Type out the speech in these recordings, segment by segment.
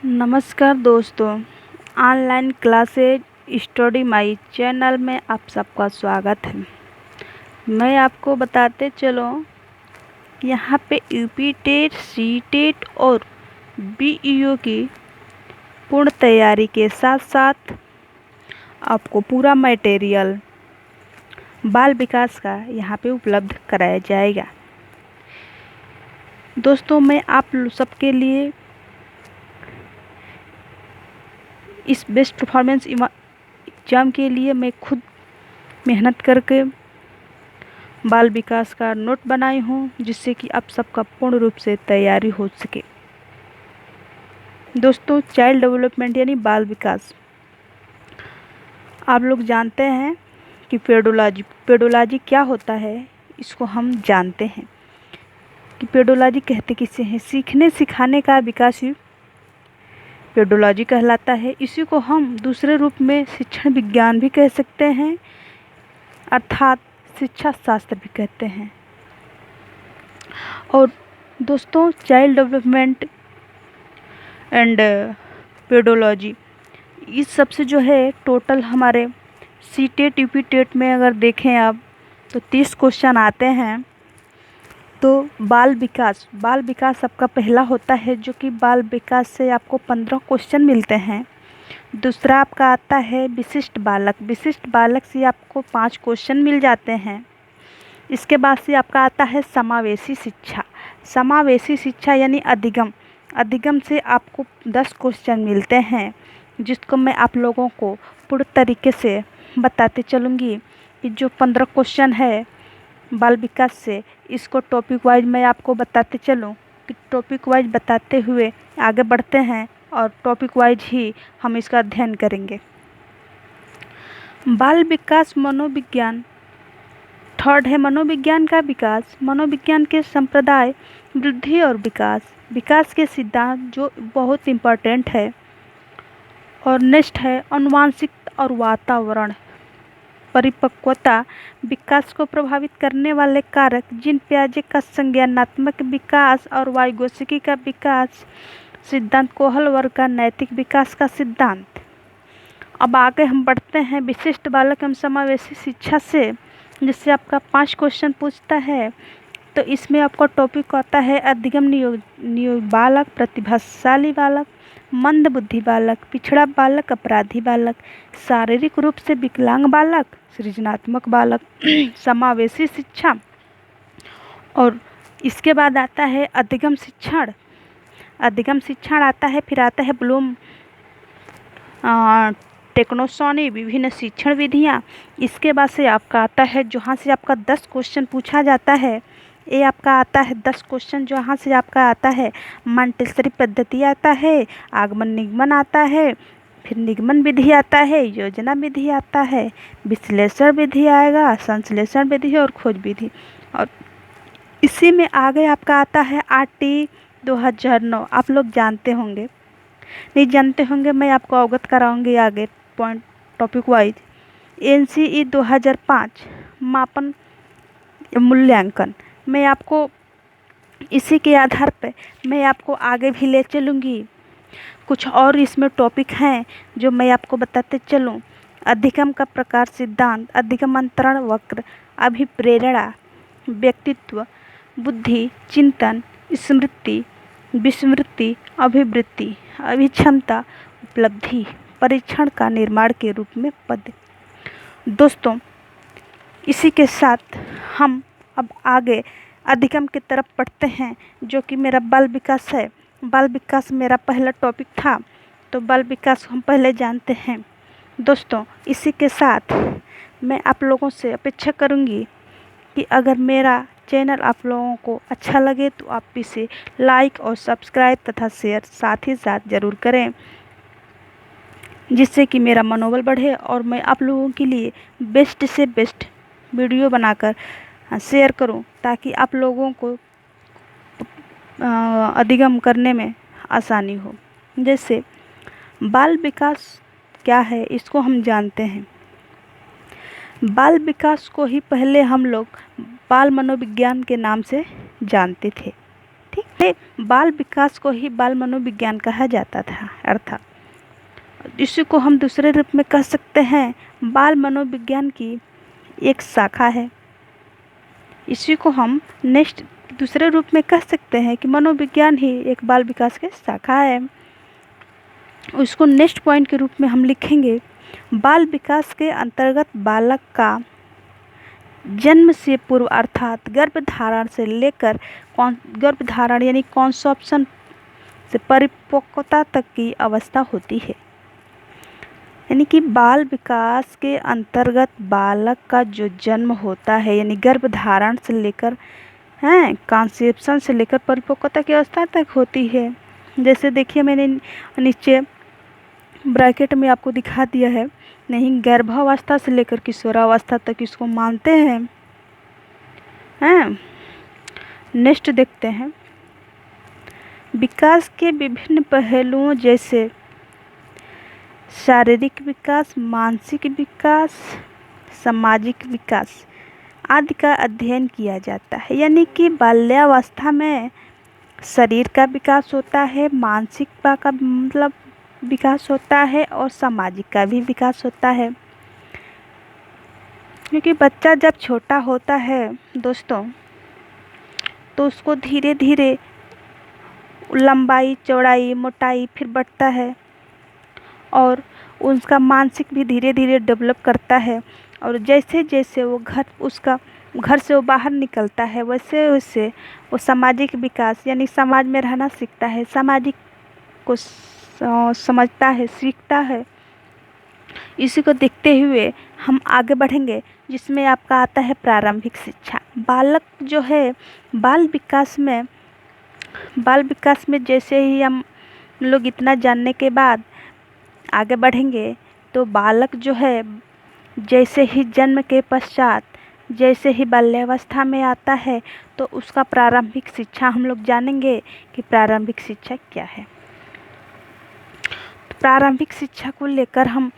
नमस्कार दोस्तों, online classes study my channel में आप सबका स्वागत है। मैं आपको बताते चलूँ, यहाँ पे यूपी टेट, सी टेट और बीईओ की पूर्ण तैयारी के साथ साथ आपको पूरा मटेरियल बाल विकास का यहाँ पे उपलब्ध कराया जाएगा। दोस्तों, मैं आप सबके लिए इस बेस्ट परफॉर्मेंस एग्ज़ाम के लिए मैं खुद मेहनत करके बाल विकास का नोट बनाई हूँ, जिससे कि आप सबका पूर्ण रूप से तैयारी हो सके। दोस्तों, चाइल्ड डेवलपमेंट यानी बाल विकास, आप लोग जानते हैं कि पेडोलॉजी क्या होता है। इसको हम जानते हैं कि पेडोलॉजी कहते किसे हैं। सीखने सिखाने का विकास ही पेडोलॉजी कहलाता है। इसी को हम दूसरे रूप में शिक्षण विज्ञान भी कह सकते हैं, अर्थात शिक्षा शास्त्र भी कहते हैं। और दोस्तों, चाइल्ड डेवलपमेंट एंड पेडोलॉजी, इस सब से जो है टोटल हमारे सी टेट यूपी टेट में अगर देखें आप तो 30 क्वेश्चन आते हैं। तो बाल विकास सबका पहला होता है, जो कि बाल विकास से आपको 15 क्वेश्चन मिलते हैं। दूसरा आपका आता है विशिष्ट बालक से आपको 5 क्वेश्चन मिल जाते हैं। इसके बाद से आपका आता है समावेशी शिक्षा यानी अधिगम से आपको 10 क्वेश्चन मिलते हैं, जिसको मैं आप लोगों को पूर्ण तरीके से बताते चलूँगी कि जो 15 क्वेश्चन है बाल विकास से, इसको टॉपिक वाइज मैं आपको बताते चलूँ कि टॉपिक वाइज बताते हुए आगे बढ़ते हैं और टॉपिक वाइज ही हम इसका अध्ययन करेंगे। बाल विकास मनोविज्ञान, थर्ड है मनोविज्ञान का विकास, मनोविज्ञान के संप्रदाय, वृद्धि और विकास के सिद्धांत जो बहुत इम्पोर्टेंट है। और नेक्स्ट है आनुवांशिक और वातावरण, परिपक्वता, विकास को प्रभावित करने वाले कारक, जीन पियाजे का संज्ञानात्मक विकास और वाइगोत्स्की का विकास सिद्धांत, कोहल वर्ग का नैतिक विकास का सिद्धांत। अब आगे हम बढ़ते हैं विशिष्ट बालक एवं समावेशी शिक्षा से, जिससे आपका 5 क्वेश्चन पूछता है। तो इसमें आपका टॉपिक आता है अधिगम नियोग बालक, प्रतिभाशाली बालक, मंद बुद्धि बालक, पिछड़ा बालक, अपराधी बालक, शारीरिक रूप से विकलांग बालक, सृजनात्मक बालक, समावेशी शिक्षा। और इसके बाद आता है अधिगम शिक्षण आता है। फिर आता है ब्लूम टेक्नोसॉनी, विभिन्न शिक्षण विधियाँ। इसके बाद से आपका आता है जहाँ से आपका 10 क्वेश्चन पूछा जाता है। ये आपका आता है 10 क्वेश्चन जहाँ से आपका आता है मॉन्टेसरी पद्धति आता है, आगमन निगमन आता है, फिर निगमन विधि आता है, योजना विधि आता है, विश्लेषण विधि आएगा, संश्लेषण विधि और खोज विधि। और इसी में आगे आपका आता है RT 2009। आप लोग जानते होंगे, नहीं जानते होंगे, मैं आपको अवगत कराऊंगी आगे पॉइंट टॉपिक वाइज। NCE 2005 मापन मूल्यांकन, मैं आपको इसी के आधार पर मैं आपको आगे भी ले चलूँगी। कुछ और इसमें टॉपिक हैं जो मैं आपको बताते चलूँ। अधिगम का प्रकार सिद्धांत, अधिगम अंतरण वक्र, अभिप्रेरणा, व्यक्तित्व, बुद्धि, चिंतन, स्मृति, विस्मृति, अभिवृत्ति, अभिक्षमता, उपलब्धि, परीक्षण का निर्माण के रूप में पद। दोस्तों, इसी के साथ हम अब आगे अधिगम की तरफ बढ़ते हैं, जो कि मेरा बाल विकास है। बाल विकास मेरा पहला टॉपिक था, तो बाल विकास हम पहले जानते हैं। दोस्तों, इसी के साथ मैं आप लोगों से अपेक्षा करूंगी कि अगर मेरा चैनल आप लोगों को अच्छा लगे तो आप इसे लाइक और सब्सक्राइब तथा शेयर साथ ही साथ ज़रूर करें, जिससे कि मेरा मनोबल बढ़े और मैं आप लोगों के लिए बेस्ट से बेस्ट वीडियो बनाकर शेयर करूं, ताकि आप लोगों को अधिगम करने में आसानी हो। जैसे बाल विकास क्या है, इसको हम जानते हैं। बाल विकास को ही पहले हम लोग बाल मनोविज्ञान के नाम से जानते थे। ठीक। बाल विकास को ही बाल मनोविज्ञान कहा जाता था। अर्थात इसी को हम दूसरे रूप में कह सकते हैं बाल मनोविज्ञान की एक शाखा है। इसी को हम नेक्स्ट दूसरे रूप में कह सकते हैं कि मनोविज्ञान ही एक बाल विकास की शाखा है। उसको नेक्स्ट पॉइंट के रूप में हम लिखेंगे बाल विकास के अंतर्गत बालक का जन्म से पूर्व अर्थात गर्भधारण से लेकर गर्भधारण यानी कॉन्सेप्शन से परिपक्वता तक की अवस्था होती है। यानी कि बाल विकास के अंतर्गत बालक का जो जन्म होता है यानी गर्भधारण से लेकर कॉन्सेप्शन से लेकर परिपक्वता की अवस्था तक होती है। जैसे देखिए मैंने नीचे ब्रैकेट में आपको दिखा दिया है, नहीं गर्भावस्था से लेकर किशोरावस्था तक इसको मानते हैं। नेक्स्ट देखते हैं विकास के विभिन्न पहलुओं जैसे शारीरिक विकास, मानसिक विकास, सामाजिक विकास आदि का अध्ययन किया जाता है। यानी कि बाल्यावस्था में शरीर का विकास होता है, मानसिकता का मतलब विकास होता है और सामाजिक का भी विकास होता है। क्योंकि बच्चा जब छोटा होता है दोस्तों तो उसको धीरे धीरे लंबाई, चौड़ाई, मोटाई फिर बढ़ता है और उसका मानसिक भी धीरे धीरे डेवलप करता है। और जैसे जैसे वो घर से वो बाहर निकलता है वैसे वैसे वो सामाजिक विकास यानी समाज में रहना सीखता है, सामाजिक को समझता है, सीखता है। इसी को देखते हुए हम आगे बढ़ेंगे जिसमें आपका आता है प्रारंभिक शिक्षा। बालक जो है बाल विकास में जैसे ही हम लोग इतना जानने के बाद आगे बढ़ेंगे तो बालक जो है जैसे ही जन्म के पश्चात जैसे ही बाल्यावस्था में आता है तो उसका प्रारंभिक शिक्षा हम लोग जानेंगे कि प्रारंभिक शिक्षा क्या है। तो प्रारंभिक शिक्षा को लेकर हम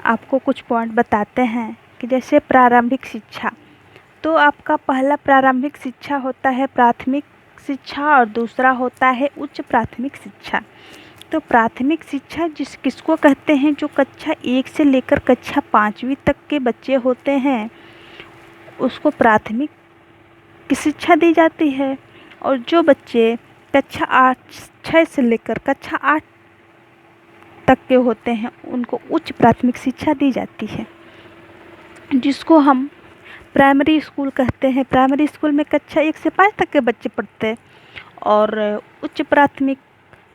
आपको कुछ पॉइंट बताते हैं कि जैसे प्रारंभिक शिक्षा तो आपका पहला प्रारंभिक शिक्षा होता है प्राथमिक शिक्षा और दूसरा होता है उच्च प्राथमिक शिक्षा। तो प्राथमिक शिक्षा किसको कहते हैं, जो कक्षा 1 से लेकर कक्षा 5वीं तक के बच्चे होते हैं उसको प्राथमिक की शिक्षा दी जाती है। और जो बच्चे कक्षा 6 से लेकर कक्षा 8 तक के होते हैं उनको उच्च प्राथमिक शिक्षा दी जाती है, जिसको हम प्राइमरी स्कूल कहते हैं। प्राइमरी स्कूल में कक्षा 1 से 5 तक के बच्चे पढ़ते हैं और उच्च प्राथमिक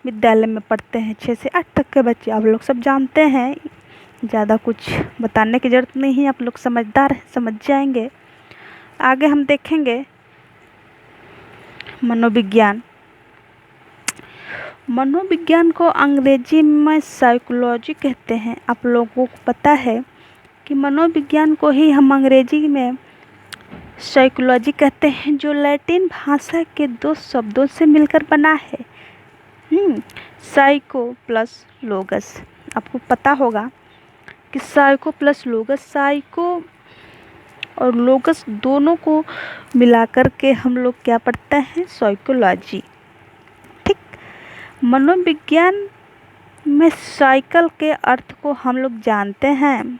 विद्यालय में पढ़ते हैं 6 से 8 तक के बच्चे। आप लोग सब जानते हैं, ज़्यादा कुछ बताने की ज़रूरत नहीं है, आप लोग समझदार हैं, समझ जाएंगे। आगे हम देखेंगे मनोविज्ञान। मनोविज्ञान को अंग्रेजी में साइकोलॉजी कहते हैं। आप लोगों को पता है कि मनोविज्ञान को ही हम अंग्रेजी में साइकोलॉजी कहते हैं, जो लैटिन भाषा के 2 शब्दों से मिलकर बना है, साइको प्लस लोगस। आपको पता होगा कि साइको प्लस लोगस, साइको और लोगस दोनों को मिलाकर के हम लोग क्या पढ़ते हैं, साइकोलॉजी। ठीक। मनोविज्ञान में साइकिल के अर्थ को हम लोग जानते हैं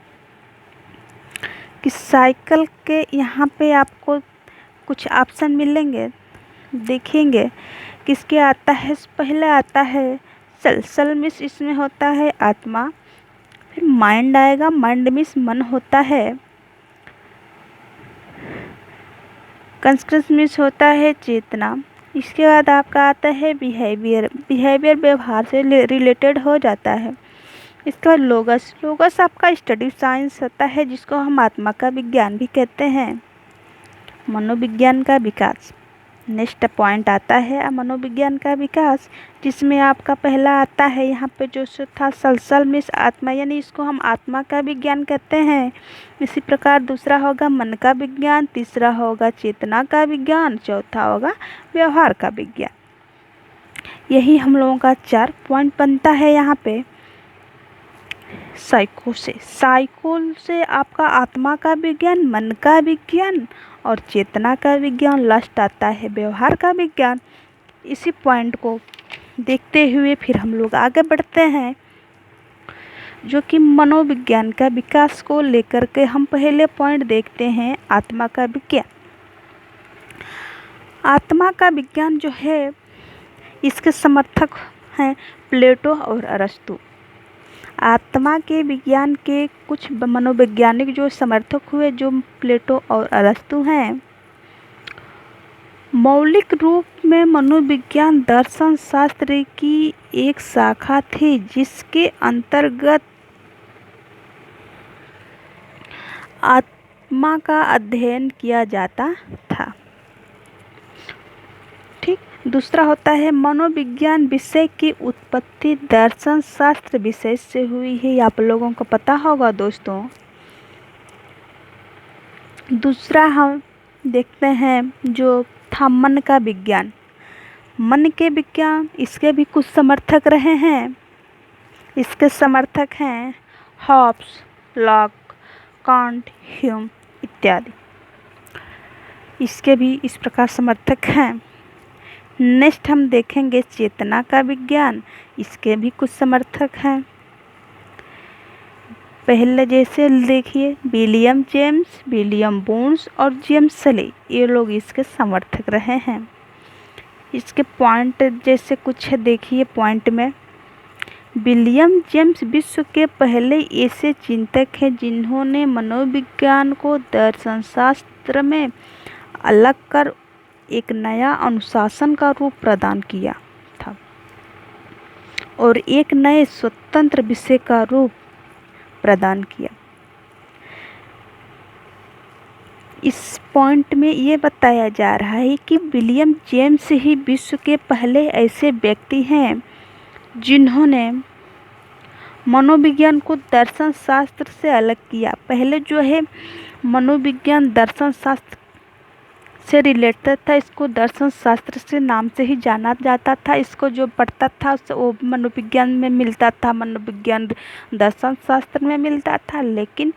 कि साइकिल के यहाँ पे आपको कुछ ऑप्शन मिलेंगे, देखेंगे किसके आता है। पहले आता है सल मिस, इसमें होता है आत्मा। फिर माइंड आएगा, माइंड मिस मन होता है। कंस्ट्रक्ट मिस होता है चेतना। इसके बाद आपका आता है बिहेवियर, बिहेवियर व्यवहार से रिलेटेड हो जाता है। इसके बाद लोगस, लोगस आपका स्टडी साइंस होता है, जिसको हम आत्मा का विज्ञान भी कहते हैं। मनोविज्ञान का विकास, नेक्स्ट पॉइंट आता है मनोविज्ञान का विकास, जिसमें आपका पहला आता है यहाँ पे जो था सलसल मिस आत्मा, यानी इसको हम आत्मा का विज्ञान कहते हैं। इसी प्रकार दूसरा होगा मन का विज्ञान, तीसरा होगा चेतना का विज्ञान, चौथा होगा व्यवहार का विज्ञान। यही हम लोगों का 4 पॉइंट बनता है यहाँ पे। साइको से। साइको से आपका आत्मा का विज्ञान, मन का विज्ञान और चेतना का विज्ञान। लास्ट आता है व्यवहार का विज्ञान। इसी पॉइंट को देखते हुए फिर हम लोग आगे बढ़ते हैं, जो कि मनोविज्ञान का विकास को लेकर के हम पहले पॉइंट देखते हैं आत्मा का विज्ञान। आत्मा का विज्ञान जो है, इसके समर्थक हैं प्लेटो और अरस्तु। आत्मा के विज्ञान के कुछ मनोवैज्ञानिक जो समर्थक हुए, जो प्लेटो और अरस्तु हैं। मौलिक रूप में मनोविज्ञान दर्शन शास्त्र की एक शाखा थी, जिसके अंतर्गत आत्मा का अध्ययन किया जाता था। ठीक। दूसरा होता है मनोविज्ञान विषय की उत्पत्ति दर्शन शास्त्र विषय से हुई है, आप लोगों को पता होगा दोस्तों। दूसरा हम देखते हैं जो था मन का विज्ञान। मन के विज्ञान, इसके भी कुछ समर्थक रहे हैं। इसके समर्थक हैं हॉब्स, लॉक, कांट, ह्यूम इत्यादि। इसके भी इस प्रकार समर्थक हैं। नेक्स्ट हम देखेंगे चेतना का विज्ञान। इसके भी कुछ समर्थक हैं। पहले जैसे देखिए विलियम जेम्स, विलियम बोन्स और जेम्स सले, ये लोग इसके समर्थक रहे हैं। इसके पॉइंट जैसे कुछ है, देखिए पॉइंट में विलियम जेम्स विश्व के पहले ऐसे चिंतक हैं जिन्होंने मनोविज्ञान को दर्शन शास्त्र में अलग कर एक नया अनुशासन का रूप प्रदान किया था और एक नए स्वतंत्र विषय का रूप प्रदान किया। इस पॉइंट में ये बताया जा रहा है कि विलियम जेम्स ही विश्व के पहले ऐसे व्यक्ति हैं जिन्होंने मनोविज्ञान को दर्शन शास्त्र से अलग किया। पहले जो है मनोविज्ञान दर्शन शास्त्र से रिलेटेड था, इसको दर्शन शास्त्र से नाम से ही जाना जाता था। इसको जो पढ़ता था वो मनोविज्ञान में मिलता था, मनोविज्ञान दर्शन शास्त्र में मिलता था। लेकिन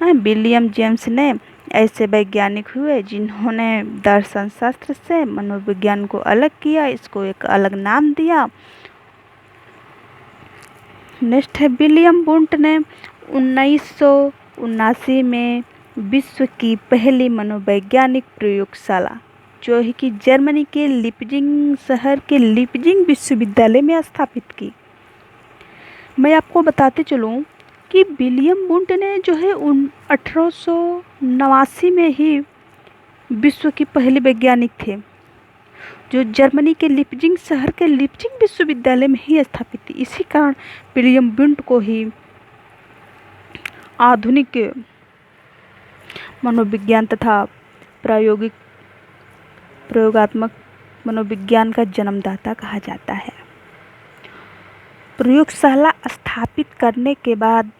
विलियम जेम्स ने ऐसे वैज्ञानिक हुए जिन्होंने दर्शन शास्त्र से मनोविज्ञान को अलग किया, इसको एक अलग नाम दिया। नेक्स्ट है विलियम वुंट ने 1979 में विश्व की पहली मनोवैज्ञानिक प्रयोगशाला, जो है कि जर्मनी के लीपजिंग शहर के लीपजिंग विश्वविद्यालय में स्थापित की। मैं आपको बताते चलूँ कि विलियम वुंट ने जो है 1889 में ही विश्व की पहली वैज्ञानिक थे, जो जर्मनी के लीपजिंग शहर के लीपजिंग विश्वविद्यालय में ही स्थापित थी। इसी कारण विलियम वुंट को ही आधुनिक मनोविज्ञान तथा प्रयोगात्मक मनोविज्ञान का जन्मदाता कहा जाता है। प्रयोगशाला स्थापित करने के बाद